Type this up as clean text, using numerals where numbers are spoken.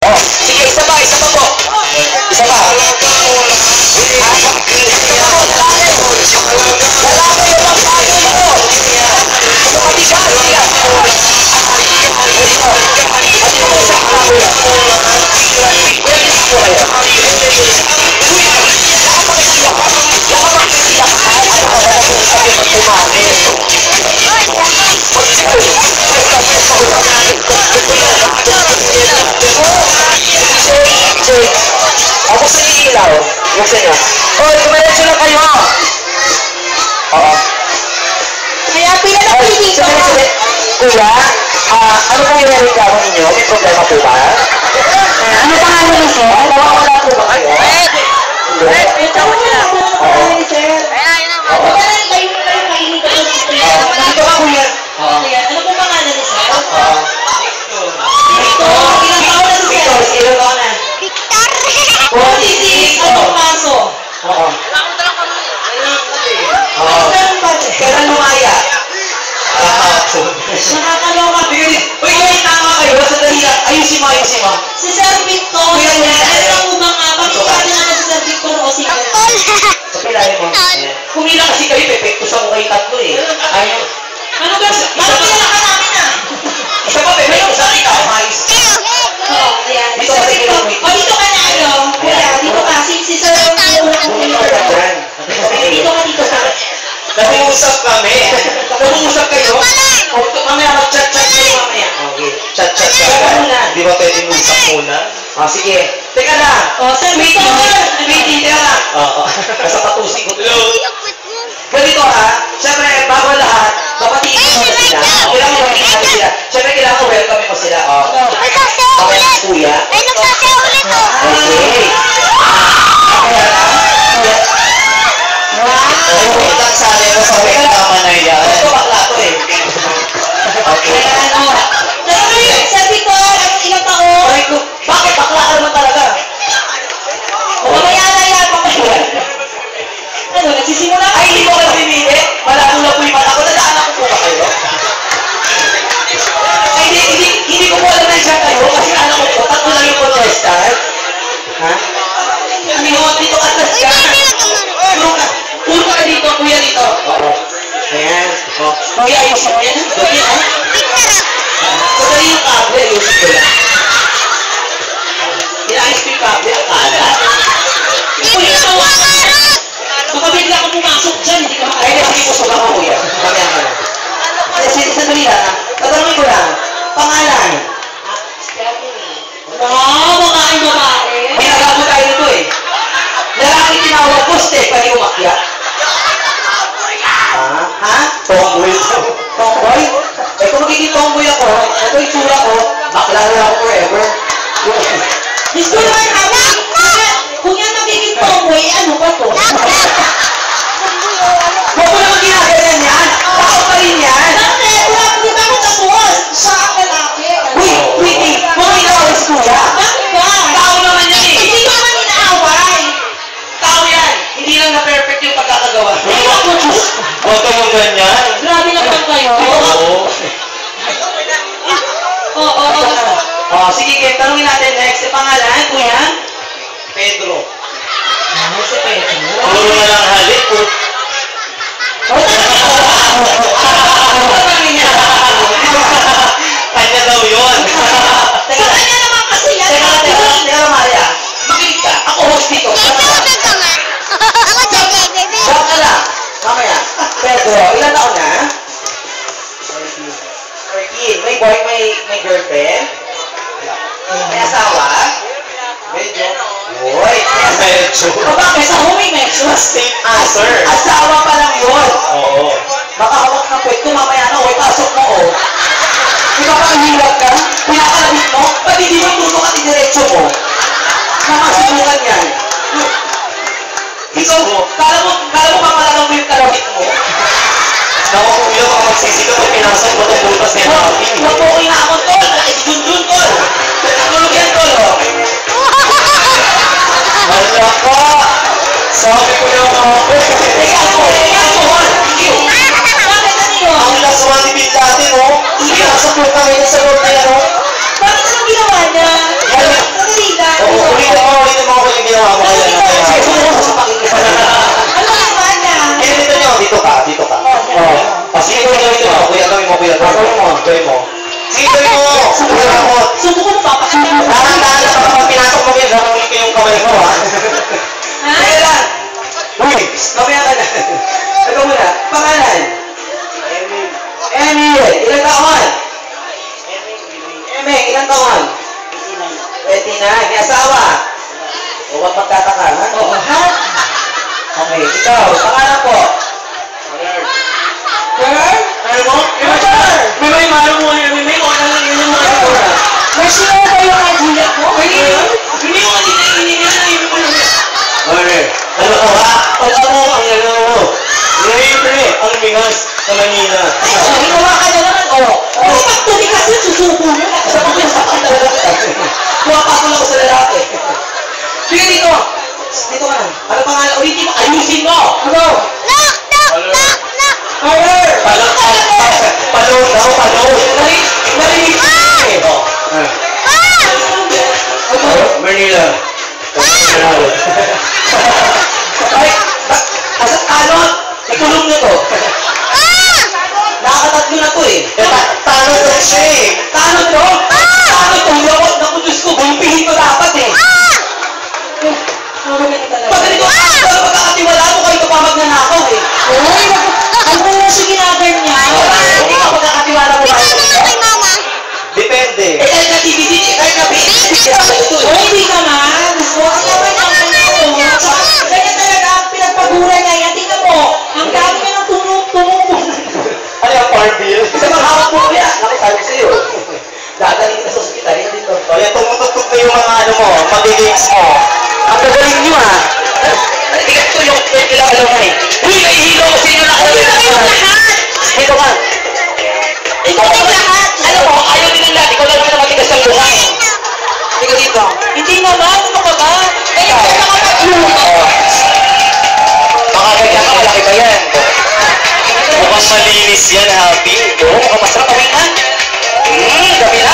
Oh, sige, isa pa po. Isa pa. Lalaki yung ang bagay mo. Matigas yan. Ako sa ilaw. Buksan nyo. Oy, kumaretso na kayo. Oo. Kaya pila na po dito. Kuya, ano pong i-reklamo ninyo? May problema po ba? Ano pangalan mo, sir? Nawawala po ba kayo? Hindi. Ito mo na ako ng pangalan, sir. Ano ba na kayo kainin ko sa street? Dito ka, kuya. Ano pong pangalan ni sir? Dito. Ilang taon na si sir? Ilang taon na? Politik, anong kaso? Oo. Anong base? Kailan lumaya? Nakakaloka. Uy, tama kayo. Sandali lang. Ayusin mo. Si Sir Victor, alam mo ba nga, bakit sabi naman si Sir Victor o si Papilayan mo. Kumila kasi kayo, pepekto sa mukha yung tatlo eh. Ayaw. Ano ba? Bakit kilala ka namin ah? Isa pa, pepekto sa kita. Mais. Ayan. Dito Sir ka Victor, dito. o dito ka na ano? Kuya, dito ka. Si Sir Victor. Dito ka dyan. Dito ka. Nag-uusap kami. Nag-uusap kayo. Mamaya mag-chat-chat kayo mamaya. Okay. Chat-chat ka. Di ba pwede mag-usap muna? Sige. Teka na. O, Sir Victor. Meeting, teka na. Oo. Nasa patusin ko. Ganito ha. Siyempre, bago lahat, babatiin mo muna sila. Kailangan mo babatiin sila. Siyempre, kailangan ko welcome mo sila. Okay, kuya. Okay. Kaya na. Oo, sabi mo sa may tama na yan. Ito bakla to eh. Okay. Sir Victor, ilang taon? Ay, bakit bakla ka naman talaga? Mamaya na yan, mamaya. Ano, nagsisimula ka? Ay, hindi mo kayo pinili. Malabo na po yung mata ko. Nadaanan ko po ba kayo? Ay, hindi ko po alam na siya kayo. Kasi alam ko po, tatlo lang yung contestant. Ha? Dito ka tas ka. Puro ka dito, kuya dito. Oo. Ayan. Kuya, ayusin mo yan. Dali, ha? Sadali yung kable, ayusin ko lang. Inayos ko yung kable, akala. Kuya, baka bigla ka pumasok dyan, hindi ka Ay, makakaya. kasi gusto ka kuya. Mamaya ka lang. Sandali lang, ha? Tatanungin ko lang. Pangalan. Babae. May nagabo tayo nito eh. Lalaki tinawag ko, Stephanie umakyat. Ha? Tomboy. Tomboy? Eh kung magiging tomboy ako, ito itsura ko, bakla na ako forever. Gusto naman hawak. Kung yan magiging tomboy, ano ba to? Huwag mo naman ginagalan yan. Tao pa rin yan. Bakit? Wala ko din ako tatuan. Siya ang lalaki. Uy, wait, huwag mo inaaway si kuya. Bakit ba? Tao naman yan eh. Hindi naman inaaway. Tao yan. Hindi lang na-perfect yung pagkakagawa. Ay, ako, Diyos. Huwag ka mo ganyan. Grabe naman kayo. Oo. Sige, Ken, tanungin natin next. Pangalan, kuya? Pedro. Si Pedro. Puro na lang halik po. Kanya daw yun. Sa kanya naman kasi yan. Teka, Maria. Makinig ka. Ako host dito. Diyan ka lang. Mamaya. Pedro, ilan taon na? 13. May girlfriend? May asawa? Medyo. Uy, medyo. Bakit sa humi, medyo? Same answer. Asawa pa lang yun. Oo. Baka hawak ng puwet ko mamaya na, uy, pasok mo, oh. Di ba panghiwag ka? Pinakalabit mo? Ba't hindi mo tulong at idiretso mo? Namasubukan yan. Ikaw, kala mo mamalagang mo yung kalabit mo? Naku, kuya, baka magsisigaw pag pinasok mo itong butas na yan. Huwag mo kinakon, tol. Dun, tol. Natulog yan, tol, oh. Wala ka. Sabi ko yung mga ko. Teka mo. Bakit kanino? Ang laswani bin natin, oh. Pinasok mo kami sa loob na yan, oh. Bakit anong ginawa niya? Sigoy mo. Sigoy mo! Sumakot! Subukan mo, papakita mo. Dahan-dahan na pag pinasok mo yun, gano'n ko yung kamay mo, ha? Ha? Sige lang! Uy! Mamaya ka na. Ito muna. Pangalan? Emil. Ilang taon? Emil, ilang taon? 29. May asawa? O wag magtataka, ha? Oo, ha? Okay, ikaw. Pangalan po? Girl? Ano mo? May mahal mo. May o lang yung mga ito na. Masino ba yung kagulat mo? Hindi mo kasi naininin mo lang. Ano ka ba? Alam mo ang ano mo. Libre ang bigas sa Manila. Ay, ginawa ka na naman, oh. Kasi pag tumigas yun, susubo mo. Sa pag-usapan talaga. Puwapako lang sa lalaki. Sige dito. Dito ka. Ano pangalan? Ulitin mo. Ayusin mo. Ano? Power! Palong daw, palong. Narinig ko eh. Manila. Ay, tanong. Ikulong nyo to. Nakakatatlo na to eh. Tanong to siya eh. Tanong to? Tanong to. Naku, Diyos ko, bumpihin ko dapat eh. Pag ganito, pagkakatiwala mo kayo ito pa magnanakaw eh. Uy, ano mo yung siginagay niya? Hindi ka pagkakatiwala mo ba? Depende. Eh, kahit na DVD, kahit na Oh, hindi naman. Huwag naman naman ako. Ganyan talaga ang pinagpagura niya. Yan, tingnan mo. Ang dami niya ng tumupo. Ano yung farm bill? Isa maghawak mo kaya. Nakisabi sa'yo. Dadaling ka sa ospital, hindi to. O yan, tumutugtog na yung mga ano mo, magigings mo. Ang gagaling nyo ha. Ikat ko yung ilang alam mo eh. Uy, nahihilo ko sa inyo na kayo. Dito ka. Ikaw ang lahat. Alam mo, ayaw din nila. Ikaw lang naman matigas ang buhay. Ikaw dito. Hindi naman. Ano ka ba? Kaya ka nakapag-luha. Mga ganyan ka, malaki ba yan? Mukhang malinis yan, happy. Oo, mukhang masarap. Kawin na. Gabi na.